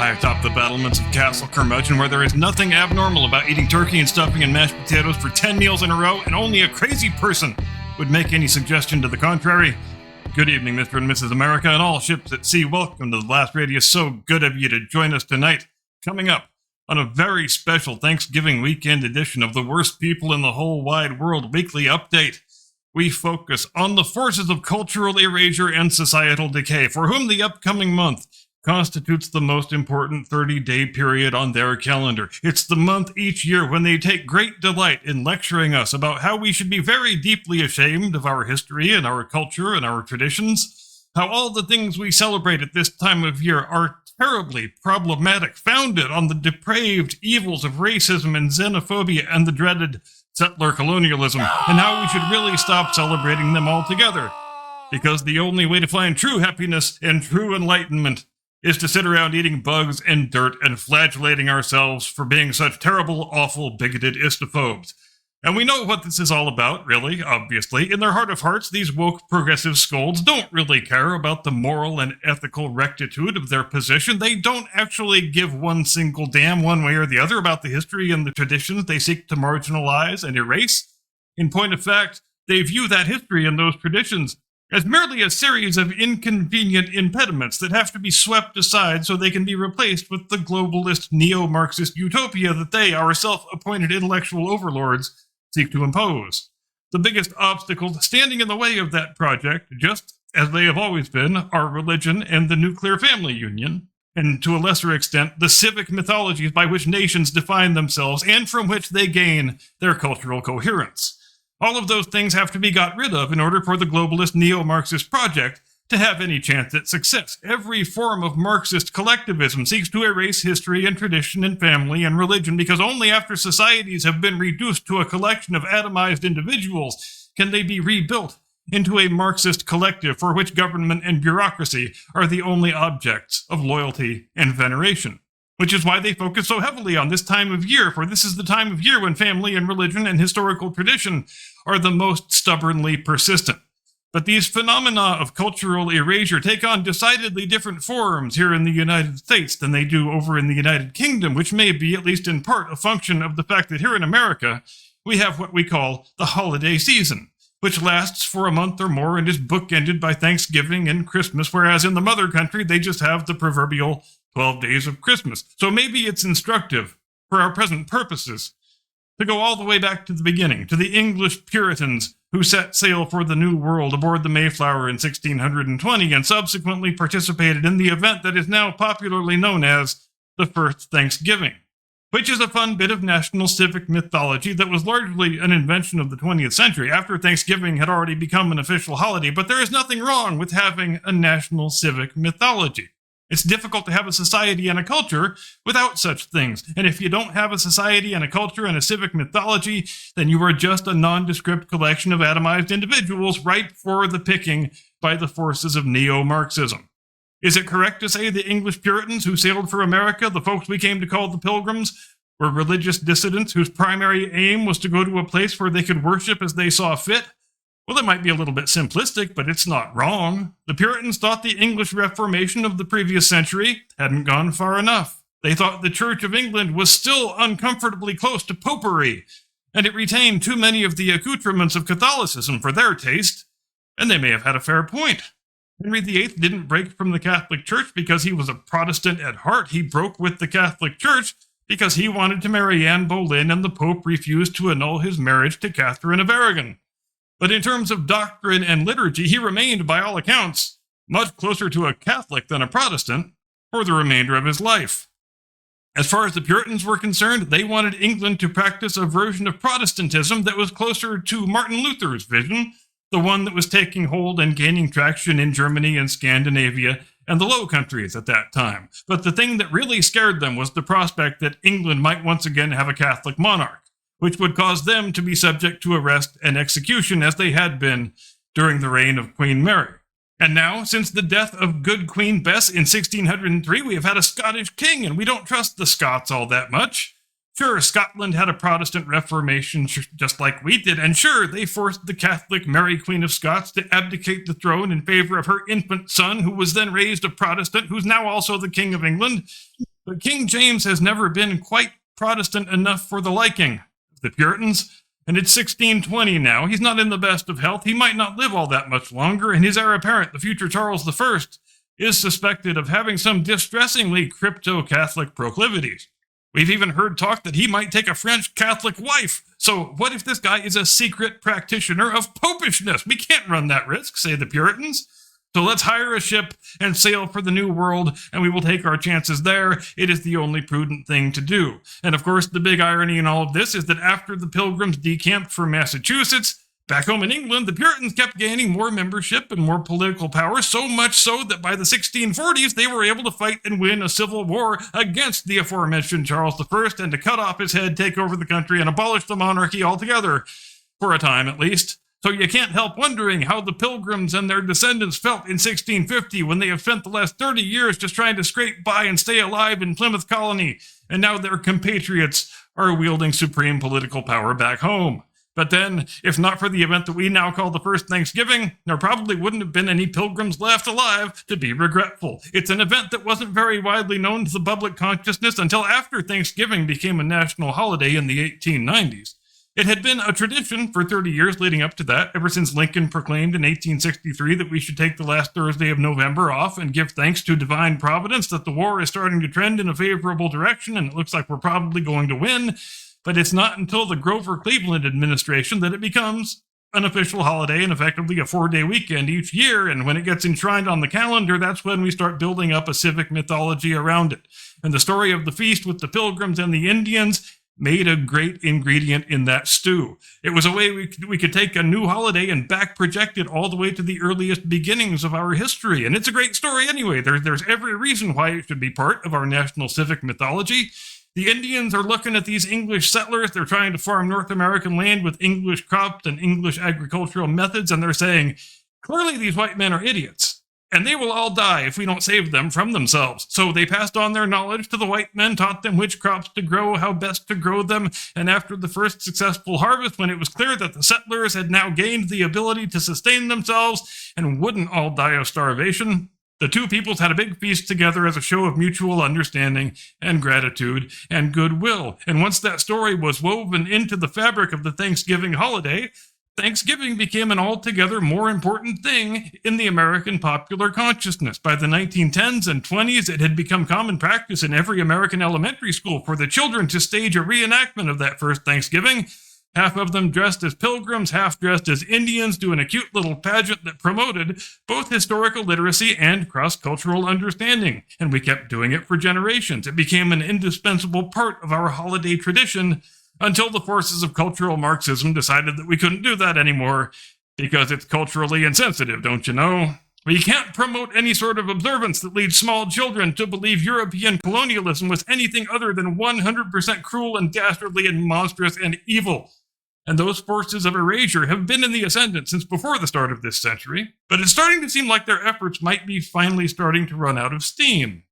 high atop the battlements of CaptainCurmudgeon, where there is nothing abnormal about eating turkey and stuffing and mashed potatoes for 10 meals in a row, and only a crazy person would make any suggestion to the contrary. Good evening, Mr. and Mrs. America, and all ships at sea. Welcome to the Last Radio. So good of you to join us tonight. Coming up on a very special Thanksgiving weekend edition of the Worst People in the Whole Wide World Weekly Update, we focus on the forces of cultural erasure and societal decay, for whom the upcoming month constitutes the most important 30-day period on their calendar. It's the month each year when they take great delight in lecturing us about how we should be very deeply ashamed of our history and our culture and our traditions, how all the things we celebrate at this time of year are terribly problematic, founded on the depraved evils of racism and xenophobia and the dreaded settler colonialism, and how we should really stop celebrating them altogether. Because the only way to find true happiness and true enlightenment is to sit around eating bugs and dirt and flagellating ourselves for being such terrible, awful, bigoted istophobes. And we know what this is all about, really, obviously. In their heart of hearts, these woke progressive scolds don't really care about the moral and ethical rectitude of their position. They don't actually give one single damn one way or the other about the history and the traditions they seek to marginalize and erase. In point of fact, they view that history and those traditions as merely a series of inconvenient impediments that have to be swept aside so they can be replaced with the globalist neo-Marxist utopia that they, our self-appointed intellectual overlords, seek to impose. The biggest obstacles standing in the way of that project, just as they have always been, are religion and the nuclear family union, and to a lesser extent, the civic mythologies by which nations define themselves and from which they gain their cultural coherence. All of those things have to be got rid of in order for the globalist neo-Marxist project to have any chance at success. Every form of Marxist collectivism seeks to erase history and tradition and family and religion, because only after societies have been reduced to a collection of atomized individuals can they be rebuilt into a Marxist collective for which government and bureaucracy are the only objects of loyalty and veneration. Which is why they focus so heavily on this time of year, for this is the time of year when family and religion and historical tradition are the most stubbornly persistent. But these phenomena of cultural erasure take on decidedly different forms here in the United States than they do over in the United Kingdom, which may be, at least in part, a function of the fact that here in America, we have what we call the holiday season, which lasts for a month or more and is bookended by Thanksgiving and Christmas, whereas in the mother country, they just have the proverbial 12 days of Christmas. So maybe it's instructive, for our present purposes, to go all the way back to the beginning, to the English Puritans who set sail for the New World aboard the Mayflower in 1620 and subsequently participated in the event that is now popularly known as the First Thanksgiving, which is a fun bit of national civic mythology that was largely an invention of the 20th century after Thanksgiving had already become an official holiday. But there is nothing wrong with having a national civic mythology. It's difficult to have a society and a culture without such things. And if you don't have a society and a culture and a civic mythology, then you are just a nondescript collection of atomized individuals ripe for the picking by the forces of neo-Marxism. Is it correct to say the English Puritans who sailed for America, the folks we came to call the Pilgrims, were religious dissidents whose primary aim was to go to a place where they could worship as they saw fit? Well, it might be a little bit simplistic, but it's not wrong. The Puritans thought the English Reformation of the previous century hadn't gone far enough. They thought the Church of England was still uncomfortably close to popery, and it retained too many of the accoutrements of Catholicism for their taste, and they may have had a fair point. Henry VIII didn't break from the Catholic Church because he was a Protestant at heart. He broke with the Catholic Church because he wanted to marry Anne Boleyn, and the Pope refused to annul his marriage to Catherine of Aragon. But in terms of doctrine and liturgy, he remained, by all accounts, much closer to a Catholic than a Protestant for the remainder of his life. As far as the Puritans were concerned, they wanted England to practice a version of Protestantism that was closer to Martin Luther's vision, the one that was taking hold and gaining traction in Germany and Scandinavia and the Low Countries at that time. But the thing that really scared them was the prospect that England might once again have a Catholic monarch, which would cause them to be subject to arrest and execution as they had been during the reign of Queen Mary. And now, since the death of good Queen Bess in 1603, we have had a Scottish king, and we don't trust the Scots all that much. Sure, Scotland had a Protestant Reformation just like we did, and sure, they forced the Catholic Mary Queen of Scots to abdicate the throne in favor of her infant son, who was then raised a Protestant, who's now also the King of England. But King James has never been quite Protestant enough for the liking of the Puritans, and it's 1620 now. He's not in the best of health. He might not live all that much longer, and his heir apparent, the future Charles I, is suspected of having some distressingly crypto-Catholic proclivities. We've even heard talk that he might take a French Catholic wife. So what if this guy is a secret practitioner of popishness? We can't run that risk, say the Puritans. So let's hire a ship and sail for the New World, and we will take our chances there. It is the only prudent thing to do. And of course, the big irony in all of this is that after the Pilgrims decamped from Massachusetts, back home in England, the Puritans kept gaining more membership and more political power, so much so that by the 1640s, they were able to fight and win a civil war against the aforementioned Charles I and to cut off his head, take over the country, and abolish the monarchy altogether, for a time at least. So you can't help wondering how the Pilgrims and their descendants felt in 1650 when they have spent the last 30 years just trying to scrape by and stay alive in Plymouth Colony, and now their compatriots are wielding supreme political power back home. But then, if not for the event that we now call the first Thanksgiving, there probably wouldn't have been any Pilgrims left alive to be regretful. It's an event that wasn't very widely known to the public consciousness until after Thanksgiving became a national holiday in the 1890s. It had been a tradition for 30 years leading up to that, ever since Lincoln proclaimed in 1863 that we should take the last Thursday of November off and give thanks to divine providence that the war is starting to trend in a favorable direction and it looks like we're probably going to win. But it's not until the Grover Cleveland administration that it becomes an official holiday and effectively a 4-day weekend each year. And when it gets enshrined on the calendar, that's when we start building up a civic mythology around it. And the story of the feast with the Pilgrims and the Indians made a great ingredient in that stew. It was a way we could take a new holiday and back project it all the way to the earliest beginnings of our history. And it's a great story anyway. There's every reason why it should be part of our national civic mythology. The Indians are looking at these English settlers. They're trying to farm North American land with English crops and English agricultural methods, and they're saying, clearly these white men are idiots, and they will all die if we don't save them from themselves. So they passed on their knowledge to the white men, taught them which crops to grow, how best to grow them, and after the first successful harvest, when it was clear that the settlers had now gained the ability to sustain themselves and wouldn't all die of starvation, the two peoples had a big feast together as a show of mutual understanding and gratitude and goodwill. And once that story was woven into the fabric of the Thanksgiving holiday, Thanksgiving became an altogether more important thing in the American popular consciousness. By the 1910s and 20s, it had become common practice in every American elementary school for the children to stage a reenactment of that first Thanksgiving. Half of them dressed as pilgrims, half dressed as Indians, doing a cute little pageant that promoted both historical literacy and cross-cultural understanding. And we kept doing it for generations. It became an indispensable part of our holiday tradition until the forces of cultural Marxism decided that we couldn't do that anymore because it's culturally insensitive, don't you know? We can't promote any sort of observance that leads small children to believe European colonialism was anything other than 100% cruel and dastardly and monstrous and evil. And those forces of erasure have been in the ascendant since before the start of this century, but it's starting to seem like their efforts might be finally starting to run out of steam.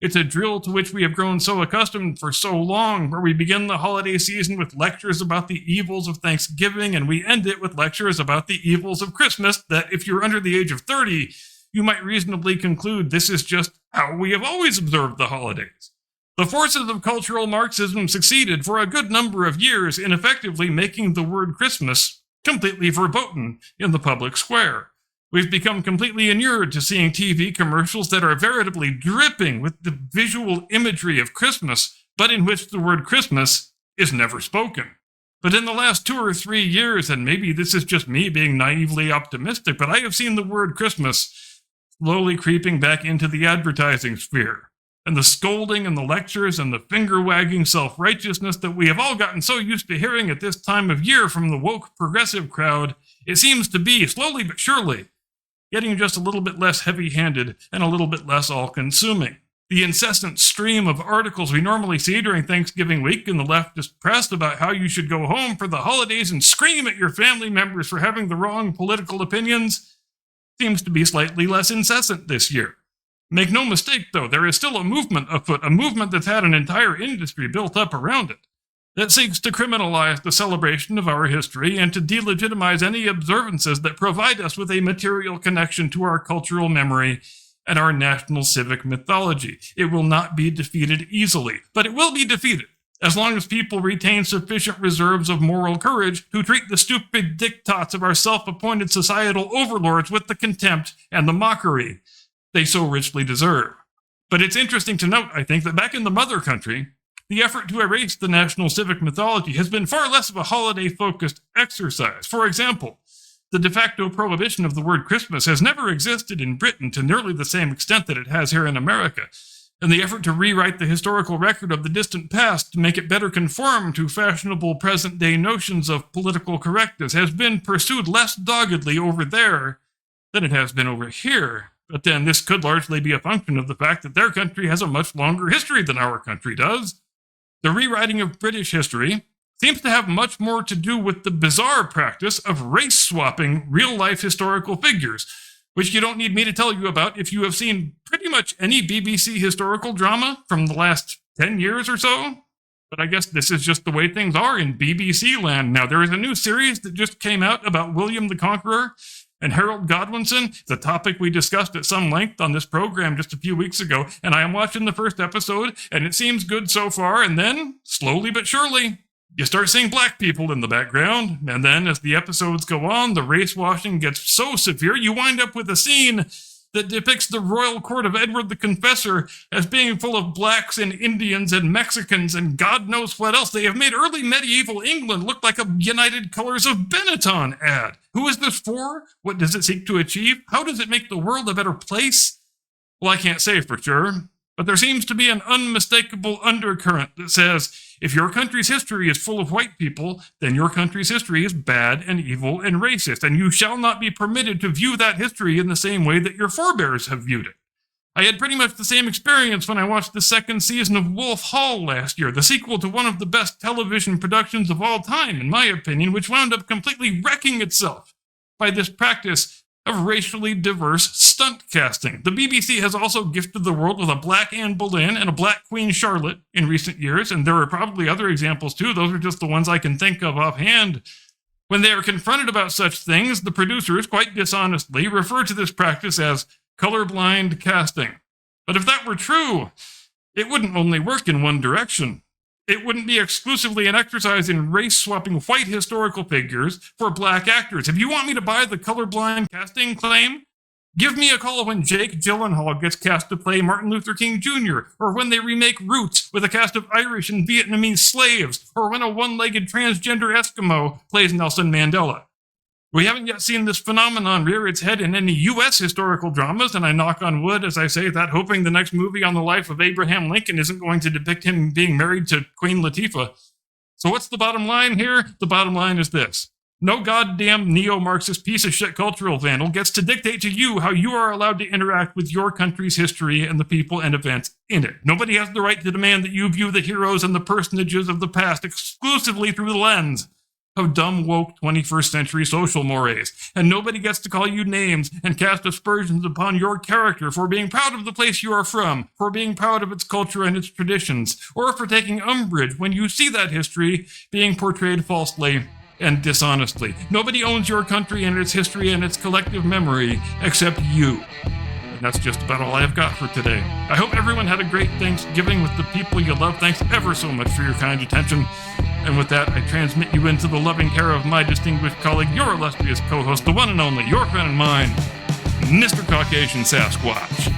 It's a drill to which we have grown so accustomed for so long, where we begin the holiday season with lectures about the evils of Thanksgiving, and we end it with lectures about the evils of Christmas, that if you're under the age of 30, you might reasonably conclude this is just how we have always observed the holidays. The forces of cultural Marxism succeeded for a good number of years in effectively making the word Christmas completely verboten in the public square. We've become completely inured to seeing TV commercials that are veritably dripping with the visual imagery of Christmas, but in which the word Christmas is never spoken. But in the last 2 or 3 years, and maybe this is just me being naively optimistic, but I have seen the word Christmas slowly creeping back into the advertising sphere. And the scolding and the lectures and the finger-wagging self-righteousness that we have all gotten so used to hearing at this time of year from the woke progressive crowd, it seems to be, slowly but surely, getting just a little bit less heavy-handed and a little bit less all-consuming. The incessant stream of articles we normally see during Thanksgiving week in the leftist press about how you should go home for the holidays and scream at your family members for having the wrong political opinions seems to be slightly less incessant this year. Make no mistake, though, there is still a movement afoot, a movement that's had an entire industry built up around it, that seeks to criminalize the celebration of our history and to delegitimize any observances that provide us with a material connection to our cultural memory and our national civic mythology. It will not be defeated easily, but it will be defeated as long as people retain sufficient reserves of moral courage to treat the stupid diktats of our self-appointed societal overlords with the contempt and the mockery they so richly deserve. But it's interesting to note, I think, that back in the mother country, the effort to erase the national civic mythology has been far less of a holiday-focused exercise. For example, the de facto prohibition of the word Christmas has never existed in Britain to nearly the same extent that it has here in America. And the effort to rewrite the historical record of the distant past to make it better conform to fashionable present-day notions of political correctness has been pursued less doggedly over there than it has been over here. But then this could largely be a function of the fact that their country has a much longer history than our country does. The rewriting of British history seems to have much more to do with the bizarre practice of race-swapping real-life historical figures, which you don't need me to tell you about if you have seen pretty much any BBC historical drama from the last 10 years or so. But I guess this is just the way things are in BBC land now. There is a new series that just came out about William the Conqueror and Harold Godwinson, the topic we discussed at some length on this program just a few weeks ago, and I am watching the first episode, and it seems good so far, and then, slowly but surely, you start seeing black people in the background, and then as the episodes go on, the race washing gets so severe, you wind up with a scene that depicts the royal court of Edward the Confessor as being full of blacks and Indians and Mexicans and God knows what else. They have made early medieval England look like a United Colors of Benetton ad. Who is this for? What does it seek to achieve? How does it make the world a better place? Well, I can't say for sure, but there seems to be an unmistakable undercurrent that says, if your country's history is full of white people, then your country's history is bad and evil and racist, and you shall not be permitted to view that history in the same way that your forebears have viewed it. I had pretty much the same experience when I watched the second season of Wolf Hall last year, the sequel to one of the best television productions of all time, in my opinion, which wound up completely wrecking itself by this practice of racially diverse stunt casting. The BBC has also gifted the world with a black Anne Boleyn and a black Queen Charlotte in recent years, and there are probably other examples too. Those are just the ones I can think of offhand. When they are confronted about such things, the producers, quite dishonestly, refer to this practice as colorblind casting. But if that were true, it wouldn't only work in one direction. It wouldn't be exclusively an exercise in race-swapping white historical figures for black actors. If you want me to buy the colorblind casting claim, give me a call when Jake Gyllenhaal gets cast to play Martin Luther King Jr., or when they remake Roots with a cast of Irish and Vietnamese slaves, or when a one-legged transgender Eskimo plays Nelson Mandela. We haven't yet seen this phenomenon rear its head in any U.S. historical dramas, and I knock on wood as I say that, hoping the next movie on the life of Abraham Lincoln isn't going to depict him being married to Queen Latifah. So what's the bottom line here? The bottom line is this. No goddamn neo-Marxist piece of shit cultural vandal gets to dictate to you how you are allowed to interact with your country's history and the people and events in it. Nobody has the right to demand that you view the heroes and the personages of the past exclusively through the lens of dumb, woke 21st century social mores. And nobody gets to call you names and cast aspersions upon your character for being proud of the place you are from, for being proud of its culture and its traditions, or for taking umbrage when you see that history being portrayed falsely and dishonestly. Nobody owns your country and its history and its collective memory except you. And that's just about all I've got for today. I hope everyone had a great Thanksgiving with the people you love. Thanks ever so much for your kind attention. And with that, I transmit you into the loving care of my distinguished colleague, your illustrious co-host, the one and only, your friend and mine, Mr. Caucasian Sasquatch.